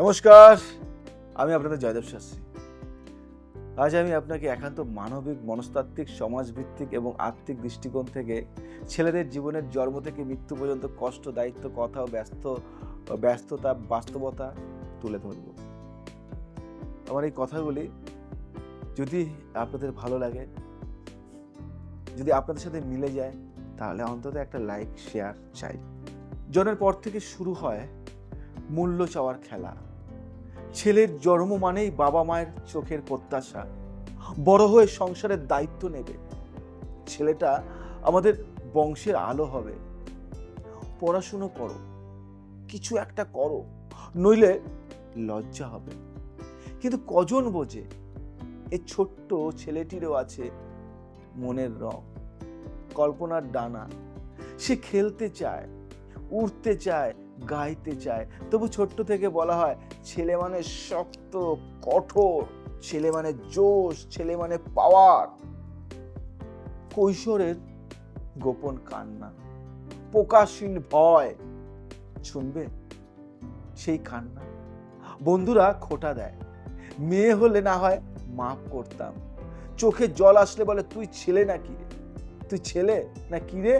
নমস্কার, আমি আপনাদের জয়দেব শাস্ত্রী। আজ আমি আপনাকে একান্ত মানবিক, মনস্তাত্ত্বিক, সমাজভিত্তিক এবং আত্মিক দৃষ্টিকোণ থেকে ছেলেদের জীবনের জন্ম থেকে মৃত্যু পর্যন্ত কষ্ট, দায়িত্ব, কথা ও ব্যস্ততা, বাস্তবতা তুলে ধরব। আমার এই কথাগুলি যদি আপনাদের ভালো লাগে, যদি আপনাদের সাথে মিলে যায়, তাহলে অন্তত একটা লাইক, শেয়ার চাই। জন্মের পর থেকে শুরু হয় মূল্য চাওয়ার খেলা। ছেলের জন্ম মানেই বাবা মায়ের চোখের প্রত্যাশা, বড় হয়ে সংসারের দায়িত্ব নেবে। ছেলেটা আমাদের বংশের আলো হবে। পড়াশুনো করো, কিছু একটা করো, নইলে লজ্জা হবে। কিন্তু কজন বোঝে এই ছোট্ট ছেলেটিরও আছে মনের রং, কল্পনার ডানা। সে খেলতে চায়, উড়তে চায়, গাইতে চায়। তবু ছোট্ট থেকে বলা হয় ছেলে মানে শক্ত, কঠোর, ছেলে মানে জোশ, ছেলে মানে পাওয়ার। কৈশোরের গোপন কান্না, প্রকাশহীন ভয়, শুনবে সেই কান্না? বন্ধুরা খোঁটা দেয়, মেয়ে হলে না হয় মাফ করতাম। চোখে জল আসলে বলে তুই ছেলে না কি রে, তুই ছেলে না কি রে।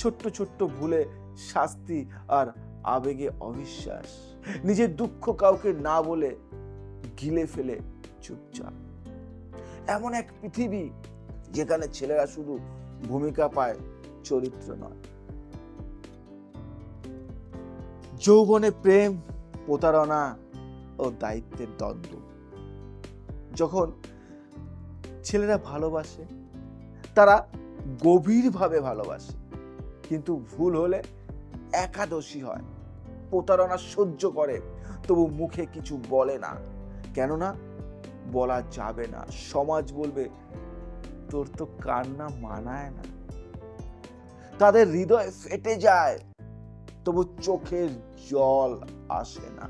ছোট্ট ছোট্ট ভুলে শাস্তি আর আবেগে অবিশ্বাস, নিজের দুঃখ কাউকে না বলে গিলে ফেলে চুপচাপ। এমন এক পৃথিবী যেখানে ছেলেরা শুধু ভূমিকা পায়, চরিত্র নয়। যৌবনে প্রেম, প্রতারণা ও দায়িত্বের দ্বন্দ্ব। যখন ছেলেরা ভালোবাসে, তারা গভীরভাবে ভালোবাসে, কিন্তু ভুল হলে একাদশী হয়। প্রতারণা সহ্য করে, তবু মুখে কিছু বলে না। কেননা বলা যাবে না, সমাজ বলবে তোর তো কান্না মানায় না। তাদের হৃদয় ফেটে যায়, তবু চোখের জল আসে না,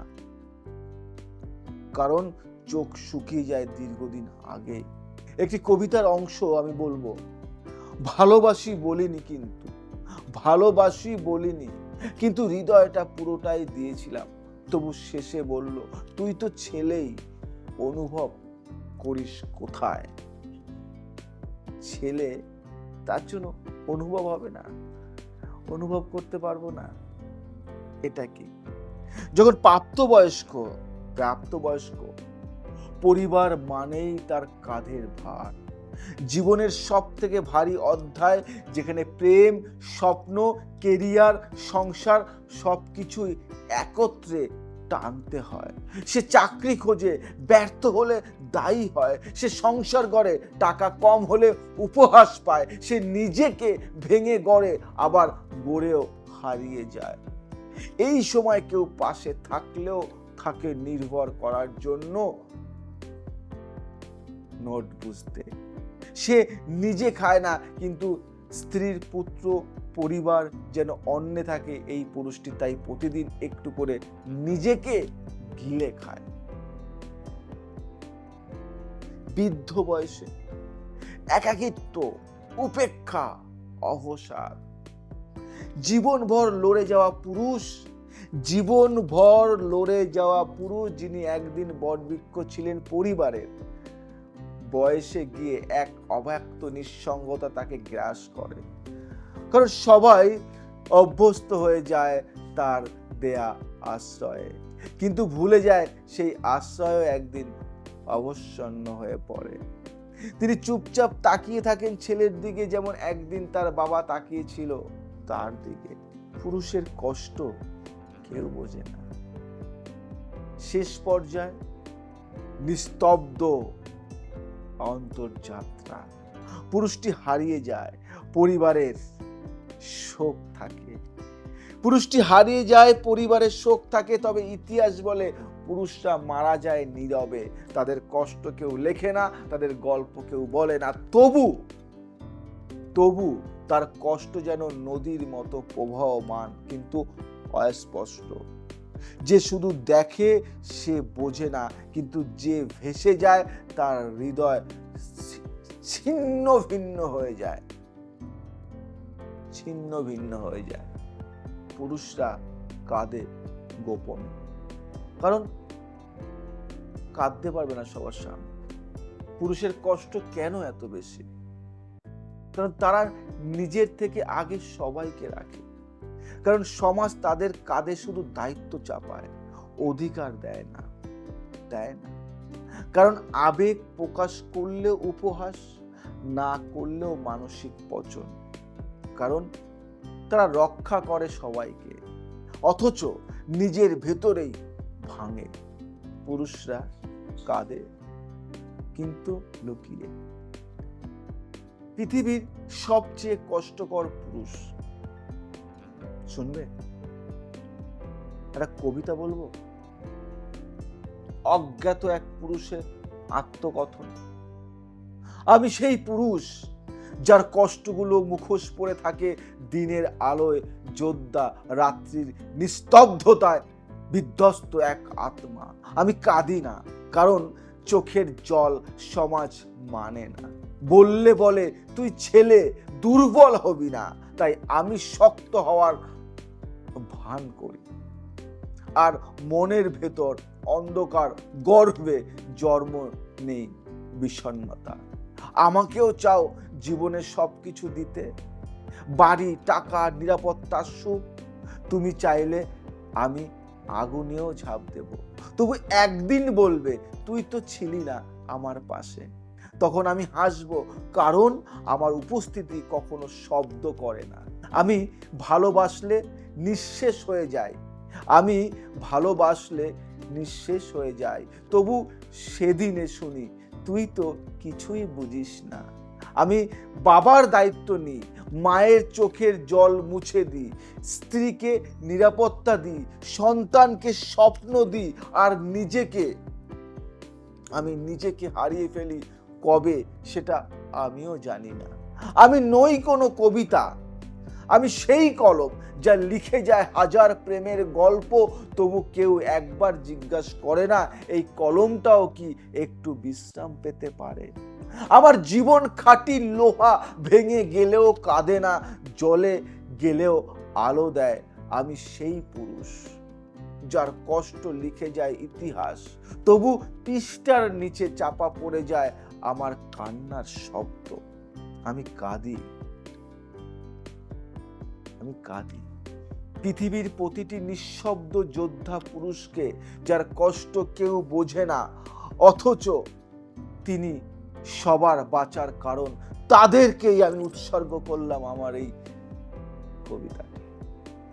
কারণ চোখ শুকিয়ে যায় দীর্ঘদিন আগে। একটি কবিতার অংশ আমি বলবো, ভালোবাসি বলিনি কিন্তু হৃদয়টা পুরোটাই দিয়েছিলাম। তবু শেষে বলল তুই তো ছেলেই, অনুভব করিস কোথায়। ছেলে, তার জন্য অনুভব হবে না, অনুভব করতে পারবো না। এটা কি? যখন প্রাপ্তবয়স্ক, পরিবার মানেই তার কাঁধের ভার। জীবনের সব থেকে ভারী অধ্যায়, যেখানে প্রেম, স্বপ্ন, কেরিয়ার, সংসার সবকিছুই একত্রে টানতে হয়। সে চাকরি খোঁজে, ব্যর্থ হলে দায়ী হয়। সে সংসার গড়ে, টাকা কম হলে উপহাস পায়। সে নিজেকে ভেঙে গড়ে, আবার গড়েও হারিয়ে যায়। এই সময় কেউ পাশে থাকলেও থাকে নির্ভর করার জন্য, নোট বুঝতে। সে নিজে খায় না, কিন্তু স্ত্রীর, পুত্র, পরিবার যেন অন্নে থাকে। এই পুরুষটি তাই প্রতিদিন একটু করে নিজেকে গিলে খায়। বৃদ্ধ বয়সে একাকিত্ব, উপেক্ষা, অবসাদ। জীবনভর লড়ে যাওয়া পুরুষ, যিনি একদিন বটবৃক্ষ ছিলেন পরিবারের, বয়সে গিয়ে এক অব্যক্ত নিঃসঙ্গতা তাকে গ্রাস করে। কারণ সবাই অভ্যস্ত হয়ে যায় তার দেয়া আশ্রয়ে, কিন্তু ভুলে যায় সেই আশ্রয় একদিন অবসন্ন হয়ে পড়ে। তিনি চুপচাপ তাকিয়ে থাকেন ছেলের দিকে, যেমন একদিন তার বাবা তাকিয়েছিল তার দিকে। পুরুষের কষ্ট কেউ বোঝে না। শেষ পর্যায়ে নিস্তব্ধ অন্তর্যাত্রা। পুরুষটি হারিয়ে যায়, পরিবারের শোক থাকে। তবে ইতিহাস বলে পুরুষরা মারা যায় নীরবে। তাদের কষ্ট কেউ লেখে না, তাদের গল্প কেউ বলে না। তবু তার কষ্ট যেন নদীর মতো প্রবাহমান, কিন্তু অস্পষ্ট। যে শুধু দেখে সে বোঝে না, কিন্তু যে ভেসে যায় তার হৃদয় ছিন্ন ভিন্ন হয়ে যায়। পুরুষরা কাঁদে গোপনে, কারণ কাঁদতে পারবে না সবার সামনে। পুরুষের কষ্ট কেন এত বেশি? কারণ তারা নিজের থেকে আগে সবাইকে রাখে। কারণ সমাজ তাদের কাঁধে শুধু দায়িত্ব চাপায়, অধিকার দেয় না। কারণ আবেগ প্রকাশ করলেও উপহাস, না করলেও মানসিক পচন। কারণ তারা রক্ষা করে সবাইকে, অথচ নিজের ভেতরেই ভাঙে। পুরুষরা কাঁদে, কিন্তু লুকিয়ে। পৃথিবীর সবচেয়ে কষ্টকর পুরুষ, শুনবে? একটা কবিতা বলবো, অজ্ঞাত এক পুরুষের আত্মকথন। আমি সেই পুরুষ যার কষ্টগুলো মুখোশ পরে থাকে দিনের আলোয় যোদ্ধা, রাত্রির নিস্তব্ধতায় বিধ্বস্ত এক আত্মা। আমি কাঁদি না, কারণ চোখের জল সমাজ মানে না। বললে বলে তুই ছেলে, দুর্বল হবি না, তাই আমি শক্ত হওয়ার ভান করি। আর মনের ভেতর অন্ধকার গর্ভে জন্ম নেই বিষণ্ণতা। আমাকেও চাও জীবনে সবকিছু দিতে, বাড়ি, টাকা, নিরাপত্তা, সুখ। তুমি চাইলে আমি আগুনেও ঝাঁপ দেব। তবু একদিন বলবে তুই তো ছিলি না আমার পাশে। তখন আমি হাসবো, কারণ আমার উপস্থিতি কখনো শব্দ করে না। আমি ভালোবাসলে নিঃশেষ হয়ে যাই। তবু সেদিনে শুনি তুই তো কিছুই বুঝিস না। আমি বাবার দায়িত্ব নিই, মায়ের চোখের জল মুছে দিই, স্ত্রীকে নিরাপত্তা দিই, সন্তানকে স্বপ্ন দিই, আর আমি নিজেকে হারিয়ে ফেলি কবে সেটা আমিও জানি না। আমি নই কোনো কবিতা, আমি সেই কলম যা লিখে যায় হাজার প্রেমের গল্প। তবু কেউ একবার জিজ্ঞাসা করে না এই কলমটাও কি একটু বিশ্রাম পেতে পারে? আমার জীবন খাঁটি লোহা, ভেঙে গেলেও কাঁদে না, জ্বলে গেলেও আলো দেয়। আমি সেই পুরুষ যার কষ্ট লিখে যায় ইতিহাস, তবু পৃষ্ঠার নিচে চাপা পড়ে যায় আমার কান্নার শব্দ। আমি কাঁদি। পৃথিবীর প্রতিটি নিঃশব্দ যোদ্ধা পুরুষকে, যার কষ্ট কেউ বোঝে না, অথচ তিনি সবার বাঁচার কারণ। তাদেরকেই আমি উৎসর্গ করলাম আমার এই কবিতাকে।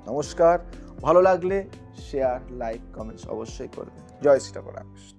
নমস্কার। ভালো লাগলে শেয়ার, লাইক, কমেন্টস অবশ্যই করবেন। জয় শ্রী রামকৃষ্ণ।